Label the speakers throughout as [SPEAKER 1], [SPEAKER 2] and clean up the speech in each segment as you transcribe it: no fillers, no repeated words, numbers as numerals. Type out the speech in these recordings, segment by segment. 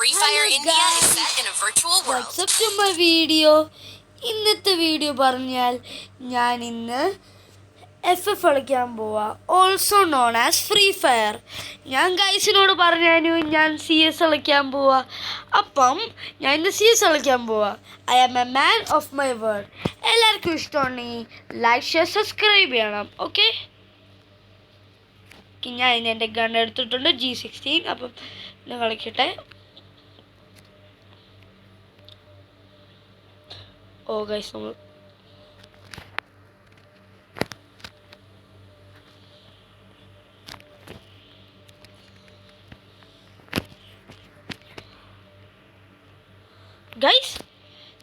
[SPEAKER 1] Free Fire India is set in a virtual world.
[SPEAKER 2] What's up to my video? ഇന്നത്തെ video പറഞ്ഞാൽ ഞാൻ ഇന്ന് FF കളിക്കാൻ പോവാ, also known as free fire. ഞാൻ ഗൈസിനോട് പറഞ്ഞു ഞാൻ CS കളിക്കാൻ പോവാ. അപ്പം ഞാൻ ഇന്ന് CS കളിക്കാൻ പോവാ. I am a man of my word. എല്ലാവർക്കും ഇഷ്ടമുണ്ടെങ്കിൽ ലൈക്ക് ഷെയർ സബ്സ്ക്രൈബ് ചെയ്യണം. ഓക്കെ, ഞാൻ ഇന്ന് എൻ്റെ ഗൺ എടുത്തിട്ടുണ്ട് G16. അപ്പം ഞാൻ കളിക്കട്ടെ. ഓ ഗൈസ്, നമ്മൾ ഗൈസ്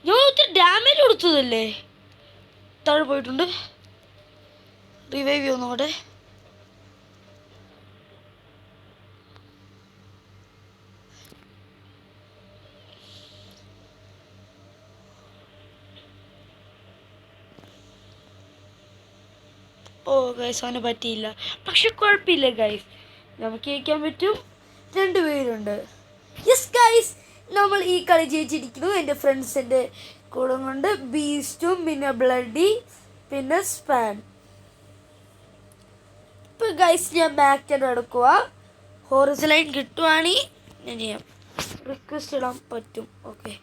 [SPEAKER 2] ഞാൻ ഒത്തിരി ഡാമേജ് കൊടുത്തതല്ലേ. താഴെ പോയിട്ടുണ്ട്. റിവൈവ് ചെയ്യുന്നോടെ. ഓ ഗൈസ്, അവന് പറ്റിയില്ല. പക്ഷെ കുഴപ്പമില്ല ഗൈസ്, നമുക്ക് ജയിക്കാൻ പറ്റും. 2 പേരുണ്ട്. യെസ് ഗൈസ്, നമ്മൾ ഈ കളി ജയിച്ചിരിക്കുന്നു. എൻ്റെ ഫ്രണ്ട്സിൻ്റെ കൂടെ കൊണ്ട് ബീസ്റ്റും പിന്നെ ബ്ലഡി പിന്നെ സ്പാൻ. ഇപ്പം ഗൈസ് ഞാൻ ബാക്ക് എടുക്കുക. ഹോറിസോണ്ടൽ ലൈൻ കിട്ടുവാണെങ്കിൽ ഞാൻ ചെയ്യാം. റിക്വസ്റ്റ് ഇടാൻ പറ്റും. ഓക്കെ,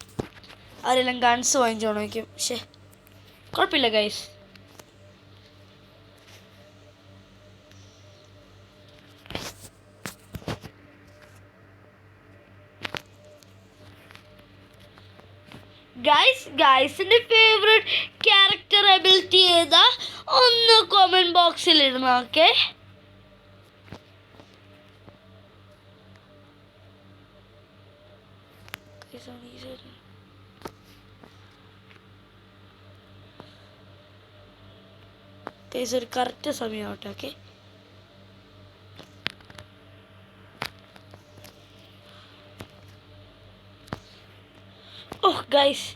[SPEAKER 2] ആരെല്ലാം ഗൺസ് വാങ്ങിച്ചോണോക്കും. പക്ഷേ കുഴപ്പമില്ല ഗൈസ്. ഗൈസിൻ്റെ ഫേവറേറ്റ് ക്യാരക്ടർ എബിലിറ്റി ഏതാ ഒന്ന് കമൻറ്റ് ബോക്സിൽ ഇടണം. ഓക്കെ, ഒരു കറക്റ്റ് സമയമാവട്ടെ. ഓക്കെ, ഓഹ് ഗൈസ്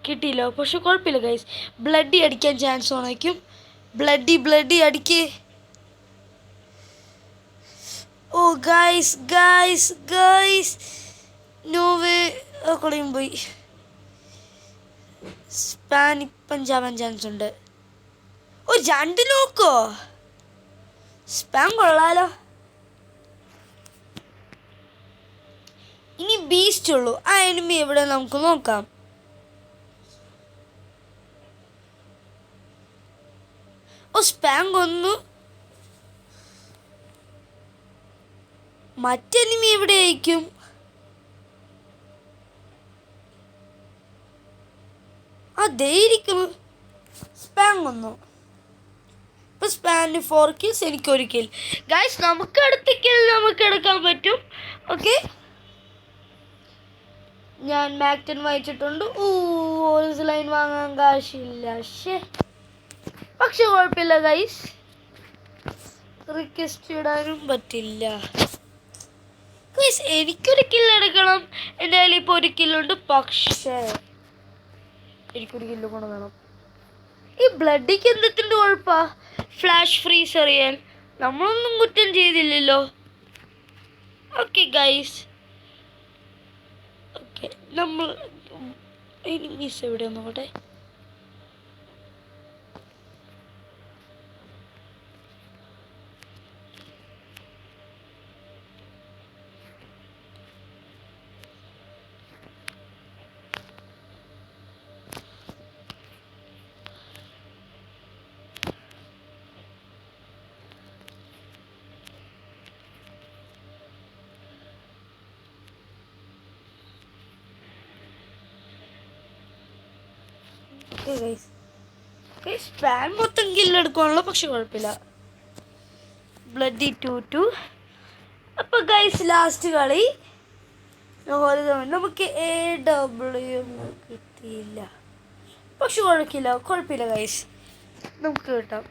[SPEAKER 2] കിട്ടിയില്ല. പക്ഷെ കുഴപ്പമില്ല ഗൈസ്, ബ്ലഡി അടിക്കാൻ ചാൻസ് ആണേക്കും. ബ്ലഡി അടിക്കേ. ഓ ഗൈസ് നോ വേ. കളിയും പോയി. സ്പാൻ ഇപ്പം ചാവാൻ ചാൻസ് ഉണ്ട്. ഓ 2 നോക്കോ. സ്പാൻ കൊള്ളാലോ. ഇനി ബീസ്റ്റ് ഉള്ളൂ. ആ എനിമി എവിടെ നമുക്ക് നോക്കാം. ഓ സ്പാൻ കൊന്നു. മറ്റെനിമി എവിടെ ആയിരിക്കും? അതേയിരിക്കുന്നു. സ്പാൻ കൊന്നു. ഇപ്പൊ സ്പാനിന് 4 കിൽസ്, എനിക്ക് 1 കിൽ. ഗൈസ് നമുക്ക് അടുത്ത കിൽ നമുക്ക് എടുക്കാൻ പറ്റും. ഓക്കെ, ഞാൻ മാക്ടൻ വായിച്ചിട്ടുണ്ട്. ഹോൾസ് ലൈൻ വാങ്ങാൻ കാശില്ല. പക്ഷെ കുഴപ്പമില്ല ഗൈസ്, റിക്വസ്റ്റ് ഇടാനും പറ്റില്ല. ഗൈസ് എനിക്കൊരു കില്ലെടുക്കണം. എൻ്റെ കയ്യിൽ ഇപ്പോൾ 1 കില്ലുണ്ട്. പക്ഷേ എനിക്കൊരു കില്ലും കൂടെ വേണം. ഈ ബ്ലഡിക്ക് എന്തിൻ്റെ കുഴപ്പ? ഫ്ലാഷ് ഫ്രീസ് അറിയാൻ നമ്മളൊന്നും കുറ്റം ചെയ്തില്ലല്ലോ. ഓക്കെ ഗൈസ്, ഓക്കെ നമ്മൾ എനിമീസ് എവിടെ നോക്കട്ടെ. സ്പാൻ മൊത്തം കില്ലെടുക്കാനുള്ള. പക്ഷെ കുഴപ്പമില്ല. ബ്ലഡി 2-2. അപ്പോൾ ഗൈസ് ലാസ്റ്റ് കളി നമുക്ക് AW കിട്ടിയില്ല. പക്ഷെ കുഴപ്പമില്ല ഗൈസ്, നമുക്ക് കിട്ടാം.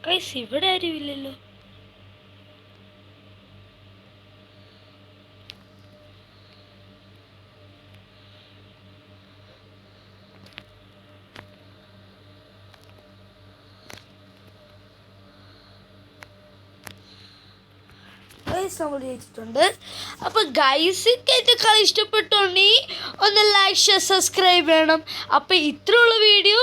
[SPEAKER 2] ഗൈസ് ഇവിടെ ആരും ഇല്ലല്ലോ. നമ്മൾ ജയിച്ചിട്ടുണ്ട്. അപ്പോൾ ഗൈസിക്ക് എൻ്റെ കളി ഇഷ്ടപ്പെട്ടുണ്ടെങ്കിൽ ഒന്ന് ലൈക്ക് ഷെയർ സബ്സ്ക്രൈബ് ചെയ്യണം. അപ്പോൾ ഇത്രയുള്ള വീഡിയോ